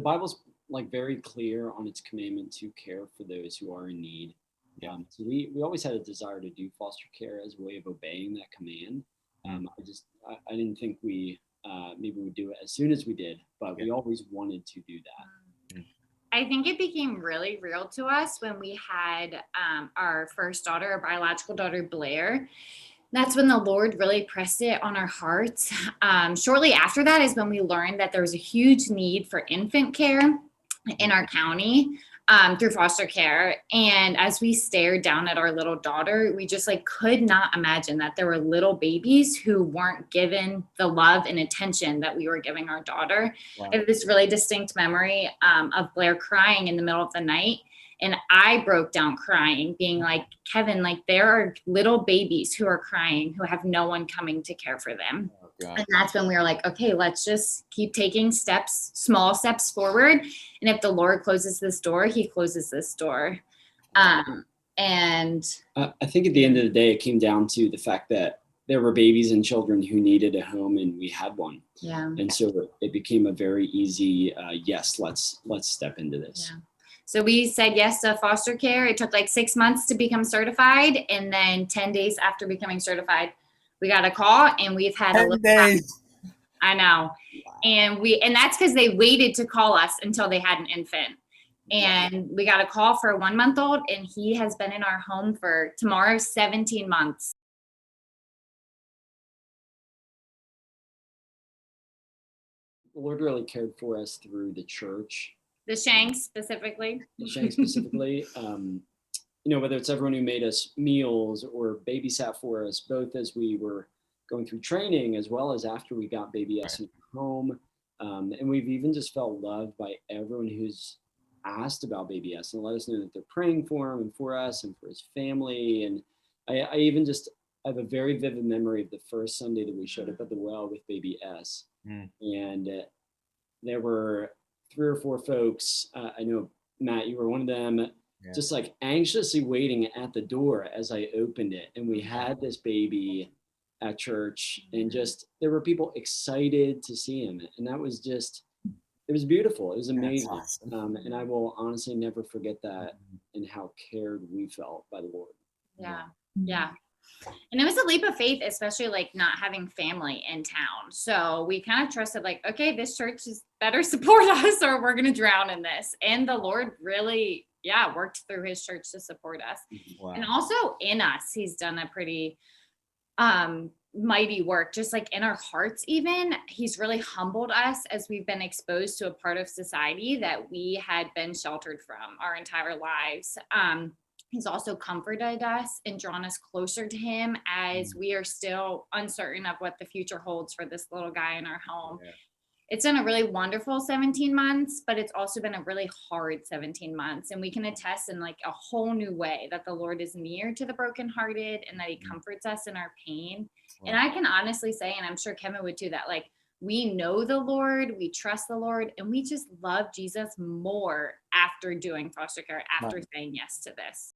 Bible's like very clear on its commandment to care for those who are in need. Yeah. So we always had a desire to do foster care as a way of obeying that command. I didn't think we maybe would do it as soon as we did, but we always wanted to do that. I think it became really real to us when we had our first daughter, our biological daughter, Blair. That's when the Lord really pressed it on our hearts. Shortly after that is when we learned that there was a huge need for infant care in our county through foster care. And as we stared down at our little daughter, we just like could not imagine that there were little babies who weren't given the love and attention that we were giving our daughter. Wow. I have this really distinct memory of Blair crying in the middle of the night. And I broke down crying, being like, Kevin, like there are little babies who are crying, who have no one coming to care for them. Oh, God. And that's when we were like, okay, let's just keep taking steps, small steps forward. And if the Lord closes this door, he closes this door. And I think at the end of the day, it came down to the fact that there were babies and children who needed a home, and we had one. yeah. And so it became a very easy, yes, let's step into this. Yeah. So we said yes to foster care. It took like 6 months to become certified. And then 10 days after becoming certified, we got a call, and we've had 10 days. I know. And that's because they waited to call us until they had an infant. And we got a call for a 1-month-old, and he has been in our home for tomorrow 17 months. The Lord really cared for us through the church. The Shanks specifically. Whether it's everyone who made us meals or babysat for us, both as we were going through training as well as after we got baby S in home. And we've even just felt loved by everyone who's asked about baby S and let us know that they're praying for him and for us and for his family. And I even just have a very vivid memory of the first Sunday that we showed up at the well with baby S. And there were 3 or 4 folks. I know, Matt, you were one of them, just like anxiously waiting at the door as I opened it. And we had this baby at church, and just there were people excited to see him. And that was just, it was beautiful. It was amazing. Awesome. And I will honestly never forget that and how cared we felt by the Lord. Yeah. And it was a leap of faith, especially like not having family in town. So we kind of trusted like, okay, this church is better support us or we're going to drown in this. And the Lord really, worked through his church to support us. Wow. And also in us, he's done a pretty mighty work, just like in our hearts. Even he's really humbled us as we've been exposed to a part of society that we had been sheltered from our entire lives. He's also comforted us and drawn us closer to him as we are still uncertain of what the future holds for this little guy in our home. It's been a really wonderful 17 months, but it's also been a really hard 17 months. And we can attest in like a whole new way that the Lord is near to the brokenhearted and that he comforts us in our pain. Wow. And I can honestly say, and I'm sure Kevin would too, that like we know the Lord, we trust the Lord, and we just love Jesus more after doing foster care, after saying yes to this.